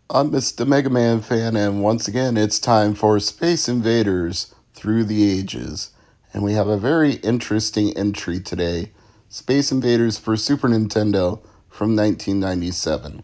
I'm Mr. MegaManFan, and once again, it's time for Space Invaders Through the Ages. And we have a very interesting entry today, Space Invaders for Super Nintendo from 1997.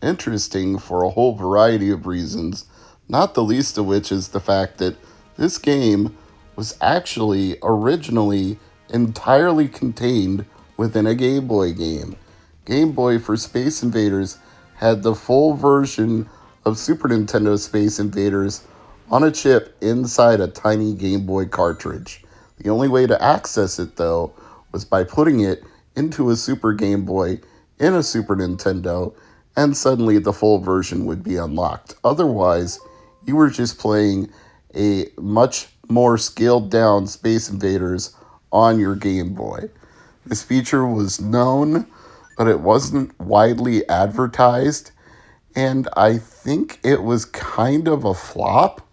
Interesting for a whole variety of reasons, not the least of which is the fact that this game was actually originally entirely contained within a Game Boy game. Game Boy for Space Invaders had the full version of Super Nintendo Space Invaders on a chip inside a tiny Game Boy cartridge. The only way to access it, though, was by putting it into a Super Game Boy in a Super Nintendo, and suddenly the full version would be unlocked. Otherwise, you were just playing a much more scaled down Space Invaders on your Game Boy. This feature was known, but it wasn't widely advertised, and I think it was kind of a flop.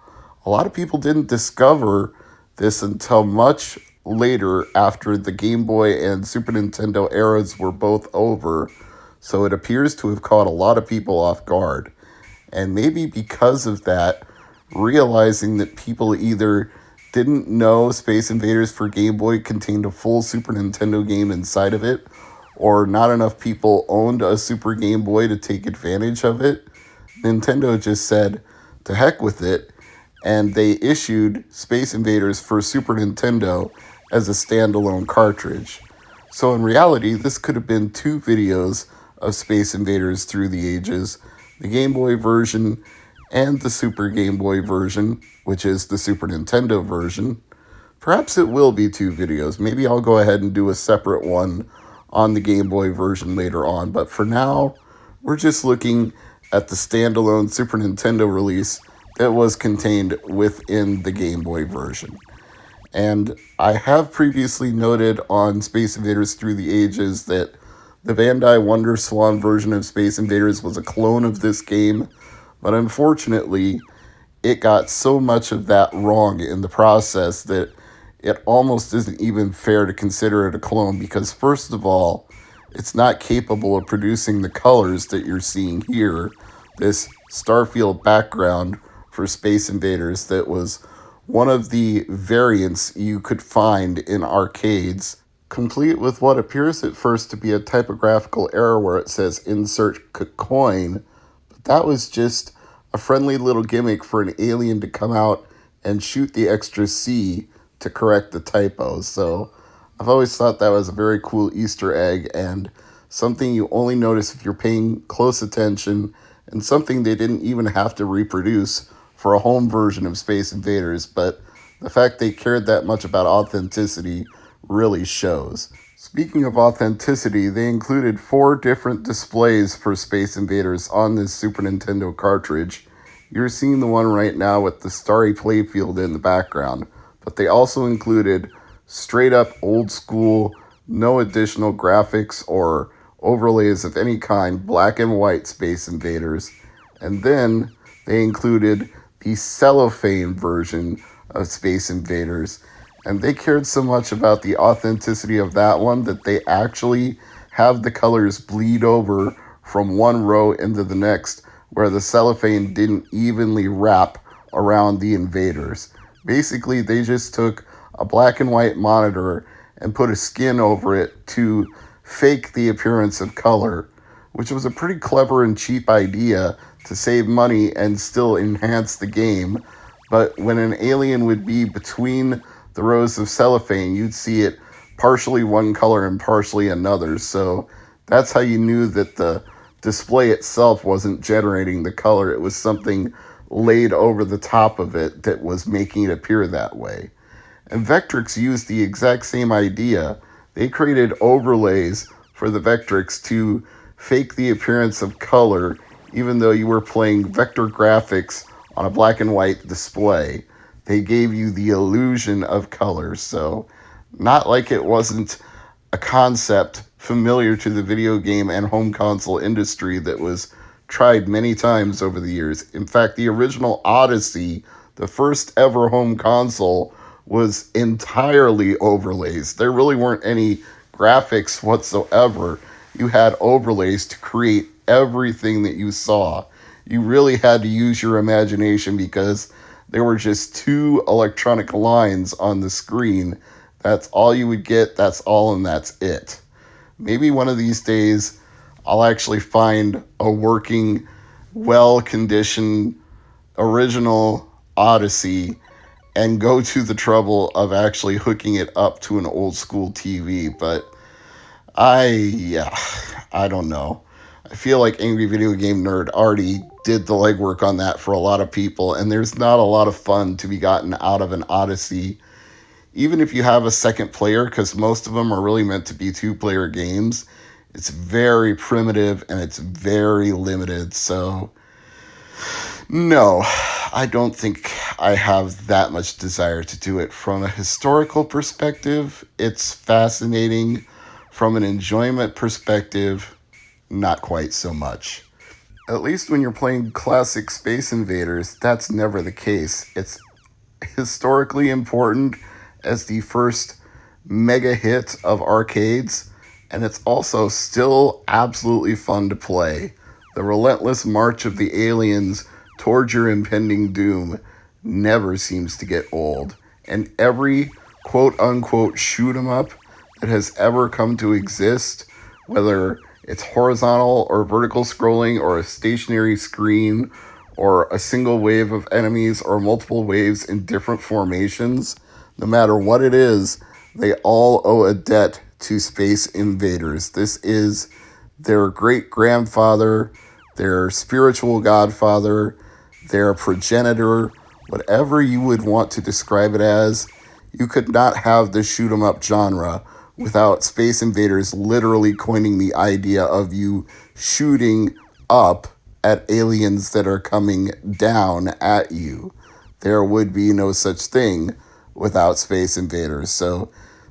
A lot of people didn't discover this until much later after the Game Boy and Super Nintendo eras were both over, so it appears to have caught a lot of people off guard. And maybe because of that, realizing that people either didn't know Space Invaders for Game Boy contained a full Super Nintendo game inside of it, or not enough people owned a Super Game Boy to take advantage of it, Nintendo just said, to heck with it, and they issued Space Invaders for Super Nintendo as a standalone cartridge. So in reality, this could have been two videos of Space Invaders Through the Ages, the Game Boy version and the Super Game Boy version, which is the Super Nintendo version. Perhaps it will be two videos. Maybe I'll go ahead and do a separate one on the Game Boy version later on, but for now, we're just looking at the standalone Super Nintendo release that was contained within the Game Boy version. And I have previously noted on Space Invaders Through the Ages that the Bandai Wonder Swan version of Space Invaders was a clone of this game, but unfortunately, it got so much of that wrong in the process that it almost isn't even fair to consider it a clone because, first of all, it's not capable of producing the colors that you're seeing here. This Starfield background for Space Invaders that was one of the variants you could find in arcades, complete with what appears at first to be a typographical error where it says insert coin, but that was just a friendly little gimmick for an alien to come out and shoot the extra C to correct the typos. So I've always thought that was a very cool Easter egg and something you only notice if you're paying close attention, and something they didn't even have to reproduce for a home version of Space Invaders, but the fact they cared that much about authenticity really shows. Speaking of authenticity, they included 4 different displays for Space Invaders on this Super Nintendo cartridge. You're seeing the one right now with the starry playfield in the background, but they also included straight up old school, no additional graphics or overlays of any kind, black and white Space Invaders. And then they included the cellophane version of Space Invaders. And they cared so much about the authenticity of that one that they actually have the colors bleed over from one row into the next, where the cellophane didn't evenly wrap around the invaders. Basically, they just took a black and white monitor and put a skin over it to fake the appearance of color, which was a pretty clever and cheap idea to save money and still enhance the game. But when an alien would be between the rows of cellophane, you'd see it partially one color and partially another. So that's how you knew that the display itself wasn't generating the color. It was something laid over the top of it that was making it appear that way. And Vectrex used the exact same idea. They created overlays for the Vectrex to fake the appearance of color, even though you were playing vector graphics on a black and white display. They gave you the illusion of color, so not like it wasn't a concept familiar to the video game and home console industry that was tried many times over the years. In fact, the original Odyssey, the first ever home console, was entirely overlays. There really weren't any graphics whatsoever. You had overlays to create everything that you saw. you really had to use your imagination because there were just two electronic lines on the screen. That's all you would get, that's all, and that's it. Maybe one of these days I'll actually find a working, well conditioned, original Odyssey and go to the trouble of actually hooking it up to an old school TV. But yeah, I don't know. I feel like Angry Video Game Nerd already did the legwork on that for a lot of people, and there's not a lot of fun to be gotten out of an Odyssey, even if you have a second player, because most of them are really meant to be two-player games. It's very primitive and it's very limited, so no, I don't think I have that much desire to do it. From a historical perspective, it's fascinating. From an enjoyment perspective, not quite so much. At least when you're playing classic Space Invaders, that's never the case. It's historically important as the first mega hit of arcades, and it's also still absolutely fun to play. The relentless march of the aliens towards your impending doom never seems to get old, and every quote unquote shoot 'em up that has ever come to exist, whether it's horizontal or vertical scrolling or a stationary screen or a single wave of enemies or multiple waves in different formations, no matter what it is, they all owe a debt to Space Invaders. This is their great grandfather, their spiritual godfather, their progenitor, whatever you would want to describe it as. You could not have the shoot 'em up genre without Space Invaders literally coining the idea of you shooting up at aliens that are coming down at you. There would be no such thing without Space Invaders. So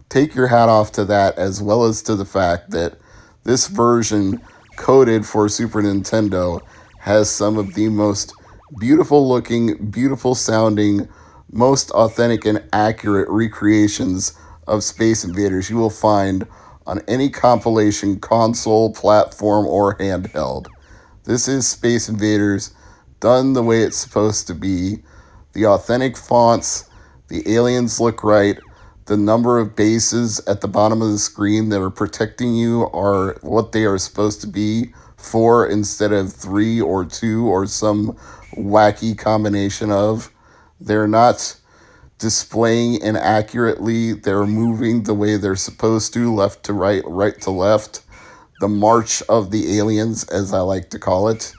take your hat off to that, as well as to the fact that this version, coded for Super Nintendo, has some of the most beautiful looking, beautiful sounding, most authentic and accurate recreations of Space Invaders you will find on any compilation, console, platform, or handheld. This is Space Invaders done the way it's supposed to be. The authentic fonts, the aliens look right, the number of bases at the bottom of the screen that are protecting you are what they are supposed to be, 4 instead of 3 or 2 or some wacky combination of. They're not displaying inaccurately. They're moving the way they're supposed to, left to right, right to left. The march of the aliens, as I like to call it.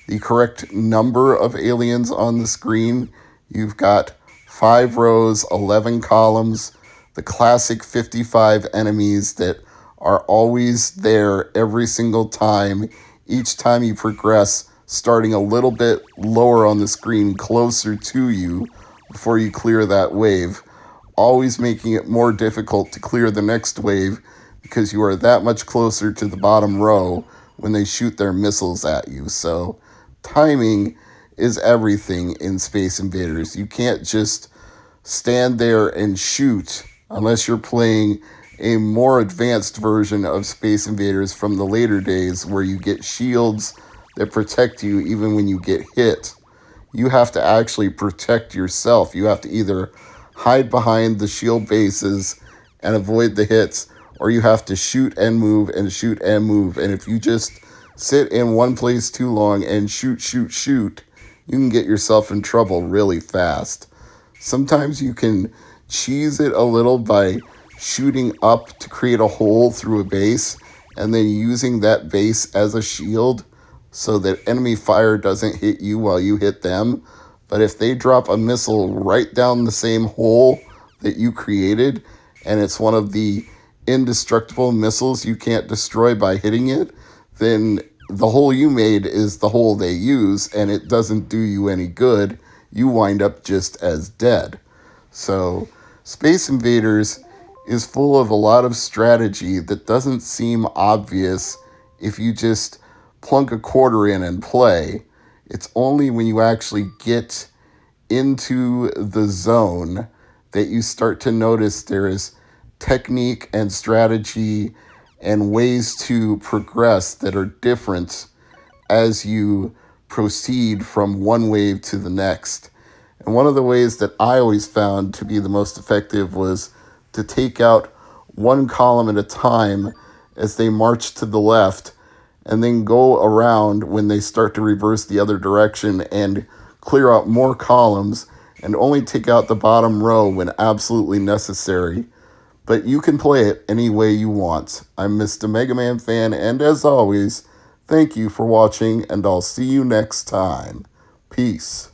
The correct number of aliens on the screen. You've got 5 rows, 11 columns, the classic 55 enemies that are always there every single time. Each time you progress, starting a little bit lower on the screen, closer to you before you clear that wave, always making it more difficult to clear the next wave because you are that much closer to the bottom row when they shoot their missiles at you. So timing is everything in Space Invaders. You can't just stand there and shoot unless you're playing a more advanced version of Space Invaders from the later days where you get shields that protect you even when you get hit. You have to actually protect yourself. You have to either hide behind the shield bases and avoid the hits, or you have to shoot and move and shoot and move. And if you just sit in one place too long and shoot, you can get yourself in trouble really fast. Sometimes you can cheese it a little by shooting up to create a hole through a base and then using that base as a shield so that enemy fire doesn't hit you while you hit them. But if they drop a missile right down the same hole that you created, and it's one of the indestructible missiles you can't destroy by hitting it, then the hole you made is the hole they use, and it doesn't do you any good. You wind up just as dead. So Space Invaders is full of a lot of strategy that doesn't seem obvious if you just plunk a quarter in and play. It's only when you actually get into the zone that you start to notice there is technique and strategy and ways to progress that are different as you proceed from one wave to the next. And one of the ways that I always found to be the most effective was to take out one column at a time as they march to the left, and then go around when they start to reverse the other direction and clear out more columns and only take out the bottom row when absolutely necessary. But you can play it any way you want. I'm Mr. MegaManFan, and as always, thank you for watching, and I'll see you next time. Peace.